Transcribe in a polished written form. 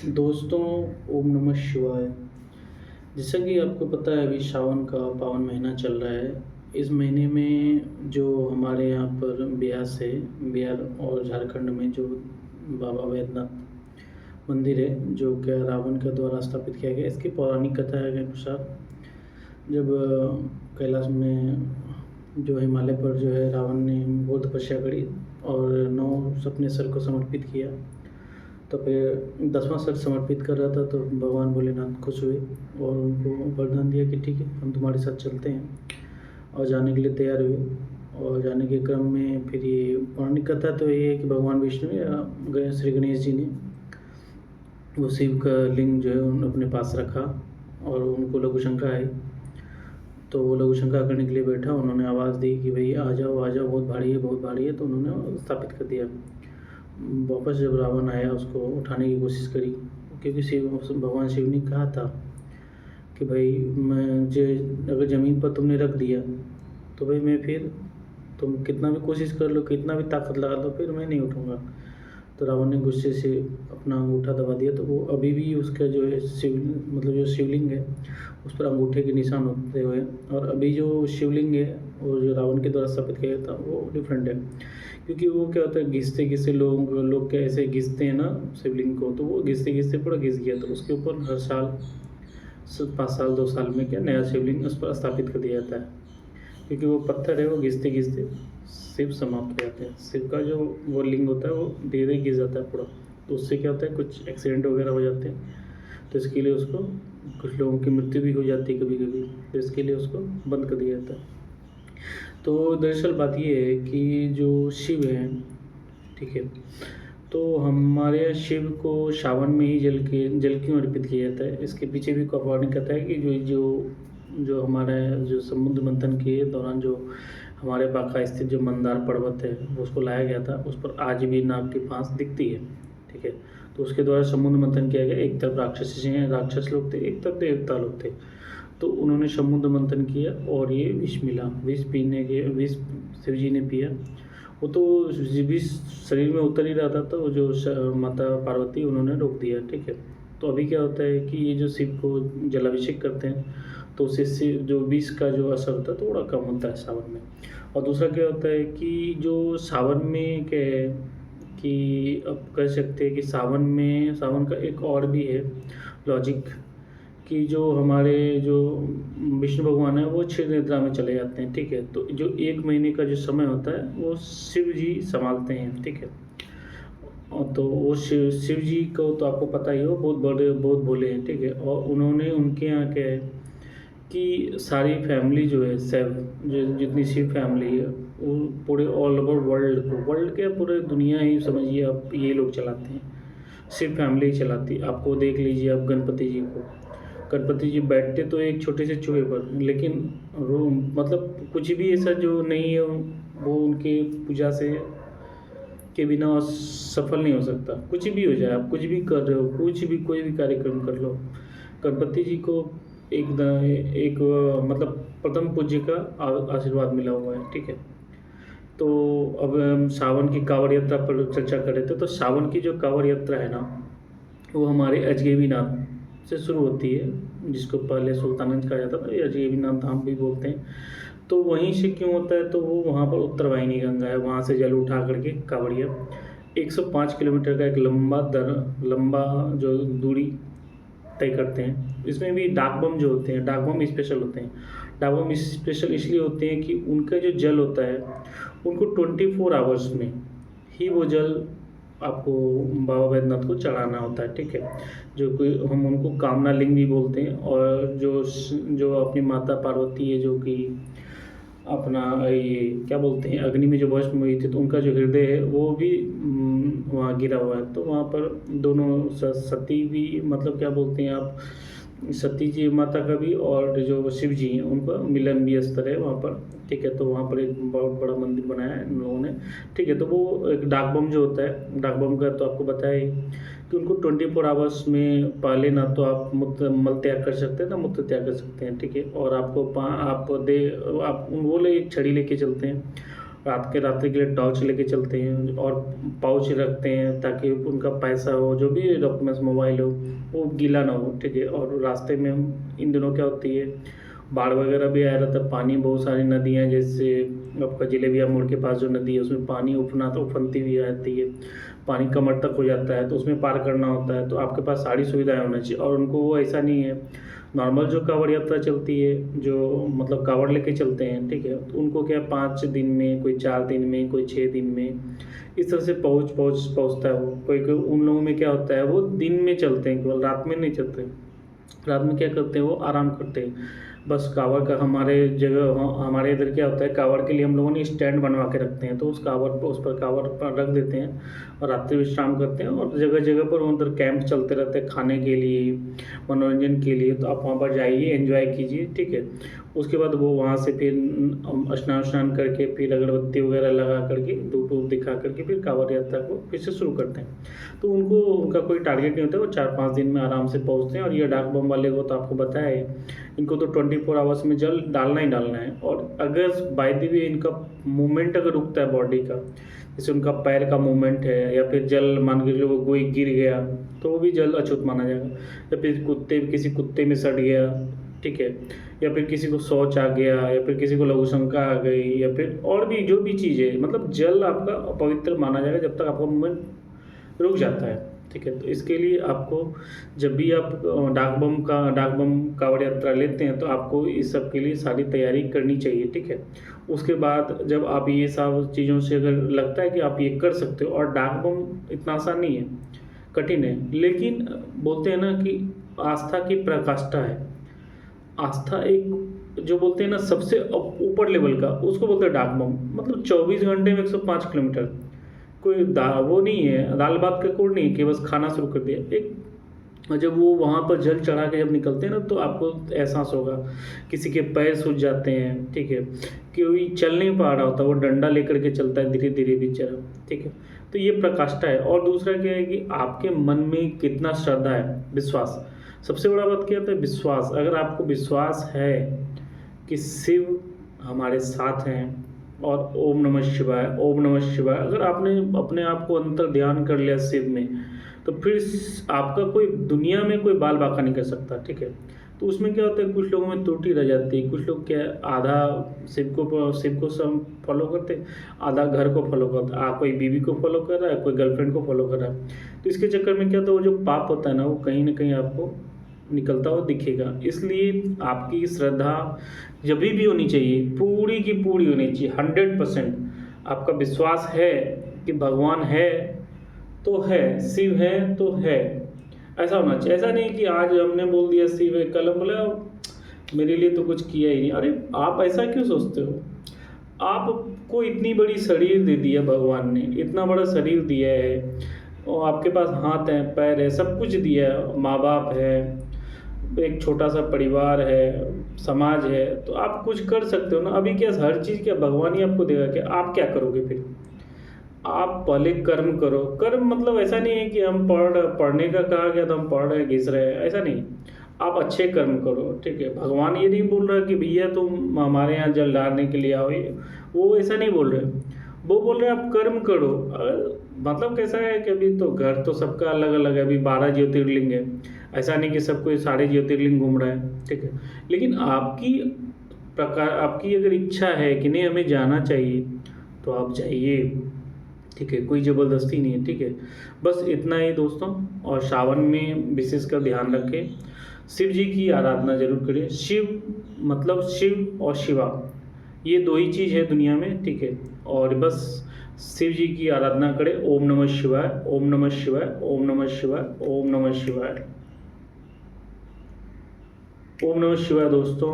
दोस्तों, ओम नमः शिवाय। जैसा कि आपको पता है अभी सावन का पावन महीना चल रहा है। इस महीने में जो हमारे यहाँ पर बिहार और झारखंड में जो बाबा वैद्यनाथ मंदिर है, जो क्या रावण के द्वारा स्थापित किया गया। इसकी पौराणिक कथा के अनुसार जब कैलाश में जो हिमालय पर जो है रावण ने घोर तपस्या करी और 9 अपने सर को समर्पित किया। तो फिर 10वां सर समर्पित कर रहा था तो भगवान भोलेनाथ खुश हुए और उनको वरदान दिया कि ठीक है, हम तुम्हारे साथ चलते हैं, और जाने के लिए तैयार हुए। और जाने के क्रम में फिर ये पौराणिक कथा तो ये है कि भगवान विष्णु या श्री गणेश जी ने वो शिव का लिंग जो है उन अपने पास रखा और उनको लघु शंका आई। तो वो लघु शंका करने के लिए बैठा, उन्होंने आवाज़ दी कि भाई आ जाओ आ जाओ, बहुत भारी है बहुत भारी है। तो उन्होंने स्थापित कर दिया। वापस जब रावण आया उसको उठाने की कोशिश करी, क्योंकि भगवान शिव ने कहा था कि भाई मुझे अगर ज़मीन पर तुमने रख दिया तो भाई मैं फिर तुम कितना भी कोशिश कर लो, कितना भी ताकत लगा लो, फिर मैं नहीं उठूँगा। तो रावण ने गुस्से से अपना अंगूठा दबा दिया। तो वो अभी भी उसका जो है मतलब जो शिवलिंग है उस पर अंगूठे के निशान होते हुए, और अभी जो शिवलिंग है और जो रावण के द्वारा स्थापित किया गया था वो डिफरेंट है। क्योंकि वो क्या होता है, घिसते घिसते लोग क्या ऐसे घिसते हैं ना शिवलिंग को, तो वो घिसते घिसते पूरा घिस गया। तो उसके ऊपर हर साल 5 साल 2 साल में क्या नया शिवलिंग उस पर स्थापित कर दिया जाता है। क्योंकि वो पत्थर है, वो घिसते घिसते शिव समाप्त हो जाते हैं। शिव का जो वो लिंग होता है वो धीरे धीरे घिस जाता है पूरा। तो उससे क्या होता है, कुछ एक्सीडेंट वगैरह हो जाते हैं। तो इसके लिए उसको, कुछ लोगों की मृत्यु भी हो जाती है कभी कभी, तो इसके लिए उसको बंद कर दिया जाता है। तो दरअसल बात ये है कि जो शिव है, ठीक है, तो हमारे यहाँ शिव को सावन में ही जल क्यों अर्पित किया जाता है, इसके पीछे भी पौराणिक कथा है कि जो जो जो हमारा जो समुद्र मंथन के दौरान जो हमारे बांका स्थित जो मंदार पर्वत है उसको लाया गया था, उस पर आज भी नाग की फांस दिखती है, ठीक है। तो उसके द्वारा समुद्र मंथन किया गया। एक तरफ राक्षस लोग थे, एक तरफ देवता लोग थे। तो उन्होंने समुद्र मंथन किया और ये विष मिला। विष शिव जी ने पिया। वो तो विष शरीर में उतर ही रहा था, तो जो माता पार्वती उन्होंने रोक दिया, ठीक है। तो अभी क्या होता है कि ये जो शिव को जलाभिषेक करते हैं तो उससे जो विष का जो असर होता है थोड़ा कम होता है सावन में। और दूसरा क्या होता है कि जो सावन में क्या है कि अब कह सकते हैं कि सावन का एक और भी है लॉजिक, कि जो हमारे जो विष्णु भगवान है वो क्षीर निद्रा में चले जाते हैं, ठीक है। तो जो 1 महीने का जो समय होता है वो शिव जी संभालते हैं, ठीक है। और तो वो शिव जी को तो आपको पता ही हो, बहुत भोले हैं, ठीक है। और उन्होंने उनके यहाँ क्या है कि सारी फैमिली जो है जो जितनी शिव फैमिली है वो पूरे ऑल ओवर वर्ल्ड के पूरे दुनिया ही समझिए आप, ये लोग चलाते हैं, शिव फैमिली ही चलाती है। आपको देख लीजिए आप गणपति जी बैठते तो एक छोटे से चूहे पर, लेकिन मतलब कुछ भी ऐसा जो नहीं है वो उनके पूजा से के बिना सफल नहीं हो सकता। कुछ भी हो जाए, आप कुछ भी कर रहे हो, कुछ भी कोई भी कार्यक्रम कर लो, गणपति जी को एक मतलब प्रथम पूज्य का आशीर्वाद मिला हुआ है, ठीक है। तो अब हम सावन की कांवड़ यात्रा पर चर्चा कर रहे थे। तो सावन की जो कांवड़ यात्रा है ना, वो हमारे अजगैबीनाथ से शुरू होती है, जिसको पहले सुल्तानगंज कहा जाता था, ये अजगैबीनाथ धाम भी बोलते हैं। तो वहीं से क्यों होता है, तो वो वहाँ पर उत्तरवाहिनी गंगा है, वहाँ से जल उठा करके कांवड़िया 105 किलोमीटर का एक लंबा जो दूरी तय करते हैं। इसमें भी डाक बम जो होते हैं, डाक बम स्पेशल होते हैं। डाक बम स्पेशल इसलिए होते हैं कि उनका जो जल होता है उनको 24 आवर्स में ही वो जल आपको बाबा बैद्यनाथ को चढ़ाना होता है, ठीक है। जो कोई हम उनको कामना लिंग भी बोलते हैं। और जो अपनी माता पार्वती है, जो कि अपना ये क्या बोलते हैं, अग्नि में जो भस्म हुई थी, तो उनका जो हृदय है वो भी वहाँ गिरा हुआ है। तो वहाँ पर दोनों सती भी, मतलब क्या बोलते हैं आप, सती जी माता का भी और जो शिव जी हैं उनका मिलन भी स्तर है वहाँ पर, ठीक है। तो वहाँ पर एक बहुत बड़ा मंदिर बनाया है इन लोगों ने, ठीक है। तो वो एक डाक बम जो होता है, डाक बम का तो आपको बताया ही कि उनको 24 आवर्स में पहले ना तो आप मल त्याग कर सकते हैं ना मूत्र त्याग कर सकते हैं, ठीक है। और आपको आप वो लोग एक छड़ी लेके चलते हैं रात्रि के लिए टॉर्च लेके चलते हैं और पाउच रखते हैं ताकि उनका पैसा हो, जो भी डॉक्यूमेंट्स, मोबाइल हो, वो गीला ना हो, ठीक है। और रास्ते में इन दिनों क्या होती है, बाढ़ वगैरह भी आया रहता है, पानी, बहुत सारी नदियाँ, जैसे आपका जिलेबिया मोड़ के पास जो नदी है उसमें पानी उफनती हुई आती है, पानी कमर तक हो जाता है, तो उसमें पार करना होता है। तो आपके पास सारी सुविधाएं होना चाहिए। और उनको वो ऐसा नहीं है, नॉर्मल जो कांवड़ यात्रा चलती है, जो मतलब कांवड़ लेके चलते हैं, ठीक है, तो उनको क्या 5 दिन में, कोई 4 दिन में, कोई 6 दिन में, इस तरह से पहुँचता है वो। कोई कोई उन लोगों में क्या होता है, वो दिन में चलते हैं, केवल रात में नहीं चलते। रात में क्या करते हैं, वो आराम करते हैं। बस कांवड़ का हमारे इधर क्या होता है, कांवड़ के लिए हम लोगों ने स्टैंड बनवा के रखते हैं, तो उस पर कांवड़ पर रख देते हैं और रात्रि विश्राम करते हैं। और जगह जगह पर उधर कैंप चलते रहते हैं, खाने के लिए, मनोरंजन के लिए। तो आप वहाँ पर जाइए, एंजॉय कीजिए, ठीक है। उसके बाद वो वहाँ से फिर स्नान करके, फिर अगरबत्ती वगैरह लगा करके, धूप वूप दिखा करके, फिर कांवड़ यात्रा को फिर से शुरू करते हैं। तो उनका कोई टारगेट नहीं होता, वो 4-5 दिन में आराम से पहुँचते हैं। और ये डाक बम वाले को तो आपको बताया है, इनको तो 24 आवर्स में जल डालना ही डालना है। और अगर बाय द वे इनका मूवमेंट अगर रुकता है बॉडी का, जैसे उनका पैर का मूवमेंट है, या फिर जल मान के चलो वो कोई गिर गया, तो वो भी जल अछूत माना जाएगा। या फिर किसी कुत्ते में सट गया, ठीक है, या फिर किसी को शौच आ गया, या फिर किसी को लघु शंका आ गई, या फिर और भी जो भी चीज़ है, मतलब जल आपका अपवित्र माना जाएगा जब तक आपका मूवमेंट रुक जाता है, ठीक है। तो इसके लिए आपको, जब भी आप डाक बम कांवड़ यात्रा लेते हैं, तो आपको इस सब के लिए सारी तैयारी करनी चाहिए, ठीक है। उसके बाद जब आप ये सब चीज़ों से अगर लगता है कि आप ये कर सकते हो, और डाक बम इतना आसान नहीं है, कठिन है, लेकिन बोलते हैं ना कि आस्था की पराकाष्ठा है। आस्था एक, जो बोलते हैं ना सबसे ऊपर लेवल का, उसको बोलते हैं डाक बम। मतलब 24 घंटे में 105 किलोमीटर, कोई वो नहीं है, दाल भात का कोड नहीं है कि बस खाना शुरू कर दिया। एक, जब वो वहाँ पर जल चढ़ा के जब निकलते हैं ना, तो आपको एहसास होगा, किसी के पैर सूज जाते हैं, ठीक है, कोई चल नहीं पा रहा होता, वो डंडा लेकर के चलता है धीरे धीरे बेचारा, ठीक है। तो ये प्रकाष्ठा है। और दूसरा क्या है कि आपके मन में कितना श्रद्धा है, विश्वास। सबसे बड़ा बात क्या होता है, विश्वास। अगर आपको विश्वास है कि शिव हमारे साथ हैं, और ओम नमः शिवाय, ओम नमः शिवाय, अगर आपने अपने आप को अंतर ध्यान कर लिया शिव में, तो फिर आपका कोई दुनिया में कोई बाल बांका नहीं कर सकता, ठीक है। तो उसमें क्या होता है, कुछ लोगों में त्रुटि रह जाती है। कुछ लोग क्या, आधा शिव को सब फॉलो करते हैं, आधा घर को फॉलो करते हैं, कोई बीवी को फॉलो कर रहा है, कोई गर्लफ्रेंड को फॉलो कर रहा है। तो इसके चक्कर में क्या होता है, वो जो पाप होता है ना, वो कहीं ना कहीं आपको निकलता हुआ दिखेगा। इसलिए आपकी श्रद्धा जब भी होनी चाहिए, पूरी की पूरी होनी चाहिए, 100%। आपका विश्वास है कि भगवान है तो है, शिव है तो है, ऐसा होना चाहिए। ऐसा नहीं कि आज हमने बोल दिया शिव है, कल हम बोले मेरे लिए तो कुछ किया ही नहीं। अरे आप ऐसा क्यों सोचते हो? आपको इतनी बड़ी शरीर दे दिया भगवान ने, इतना बड़ा शरीर दिया है, और आपके पास हाथ हैं, पैर है, सब कुछ दिया है, माँ बाप है, एक छोटा सा परिवार है, समाज है, तो आप कुछ कर सकते हो ना। अभी क्या हर चीज़ क्या भगवान ही आपको देगा क्या? आप क्या करोगे फिर? आप पहले कर्म करो। कर्म मतलब ऐसा नहीं है कि हम पढ़ने का कहा गया तो हम पढ़ रहे घिस रहे हैं, ऐसा नहीं। आप अच्छे कर्म करो, ठीक है। भगवान ये नहीं बोल रहा कि भैया तुम हमारे यहाँ जल डालने के लिए आओ, वो ऐसा नहीं बोल रहे। वो बोल रहे आप कर्म करो। मतलब कैसा है कि अभी तो घर तो सबका अलग अलग है, अभी 12 ज्योतिर्लिंग है, ऐसा नहीं कि सबको सारे ज्योतिर्लिंग घूम रहा है, ठीक है। लेकिन आपकी अगर इच्छा है कि नहीं हमें जाना चाहिए, तो आप जाइए, ठीक है, कोई ज़बरदस्ती नहीं है, ठीक है। बस इतना ही दोस्तों। और सावन में विशेष कर ध्यान रखें, शिव जी की आराधना जरूर करें। शिव मतलब शिव और शिवा, ये दो ही चीज़ है दुनिया में, ठीक है। और बस शिव जी की आराधना करें। ओम नमः शिवाय, ओम नमः शिवाय, ओम नमः शिवाय, ओम नमः शिवाय, ओम नमः शिवाय दोस्तों।